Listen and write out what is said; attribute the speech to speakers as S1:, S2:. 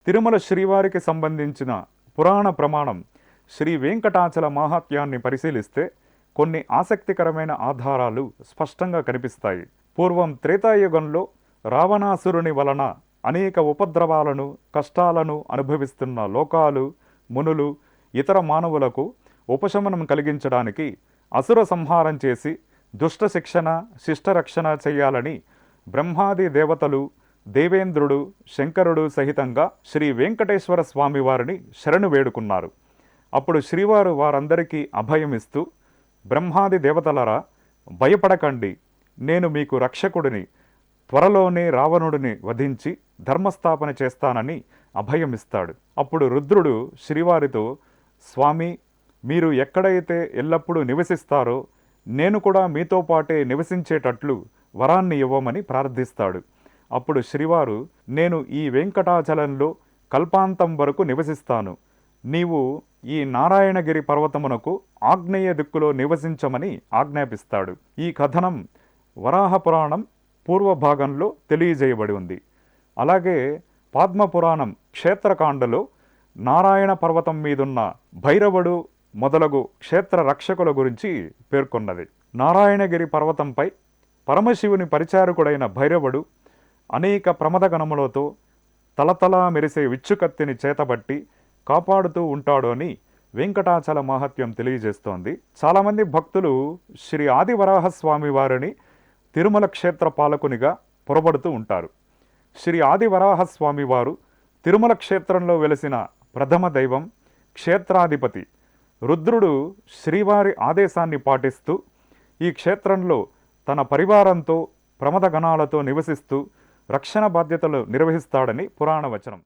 S1: తిరుమల శ్రీవారికి సంబంధించిన పురాణ ప్రమాణం శ్రీ వెంకటాచల మాహాత్యాన్ని పరిశీలిస్తే కొన్ని ఆసక్తికరమైన ఆధారాలు స్పష్టంగా కనిపిస్తాయి. పూర్వం త్రేతాయుగంలో రావణాసురుని వలన అనేక ఉపద్రవాలను, కష్టాలను అనుభవిస్తున్న లోకాలు, మునులు, ఇతర మానవులకు ఉపశమనం కలిగించడానికి అసుర సంహారం చేసి దుష్ట శిక్షణ, శిష్టరక్షణ చేయాలని బ్రహ్మాది దేవతలు, దేవేంద్రుడు, శంకరుడు సహితంగా శ్రీ వెంకటేశ్వర స్వామి వారిని శరణు వేడుకున్నారు. అప్పుడు శ్రీవారు వారందరికీ అభయమిస్తూ, బ్రహ్మాది దేవతలరా, భయపడకండి, నేను మీకు రక్షకుడిని, త్వరలోనే రావణుడిని వధించి ధర్మస్థాపన చేస్తానని అభయమిస్తాడు. అప్పుడు రుద్రుడు శ్రీవారితో, స్వామి, మీరు ఎక్కడైతే ఎల్లప్పుడూ నివసిస్తారో నేను కూడా మీతో పాటే నివసించేటట్లు వరాన్ని ఇవ్వమని ప్రార్థిస్తాడు. అప్పుడు శ్రీవారు, నేను ఈ వెంకటాచలంలో కల్పాంతం వరకు నివసిస్తాను, నీవు ఈ నారాయణగిరి పర్వతమునకు ఆగ్నేయ దిక్కులో నివసించమని ఆజ్ఞాపిస్తాడు. ఈ కథనం వరాహపురాణం పూర్వభాగంలో తెలియజేయబడి ఉంది. అలాగే పద్మపురాణం క్షేత్రకాండలో నారాయణ పర్వతం మీదున్న భైరవుడు మొదలగు క్షేత్ర రక్షకుల గురించి పేర్కొన్నది. నారాయణగిరి పర్వతంపై పరమశివుని పరిచారకుడైన భైరవుడు అనేక ప్రమదగణములతో తలతలా మెరిసే విచ్చుకత్తిని చేతబట్టి కాపాడుతూ ఉంటాడు అని వెంకటాచల మహత్యం తెలియజేస్తోంది. చాలామంది భక్తులు శ్రీ ఆదివరాహస్వామి వారిని తిరుమల క్షేత్ర పాలకునిగా పొరబడుతూ ఉంటారు. శ్రీ ఆదివరాహస్వామి వారు తిరుమల క్షేత్రంలో వెలసిన ప్రథమ దైవం, క్షేత్రాధిపతి. రుద్రుడు శ్రీవారి ఆదేశాన్ని పాటిస్తూ ఈ క్షేత్రంలో తన పరివారంతో ప్రమదగణాలతో నివసిస్తూ రక్షణ బాధ్యతలు నిర్వహిస్తాడని పురాణ వచనం.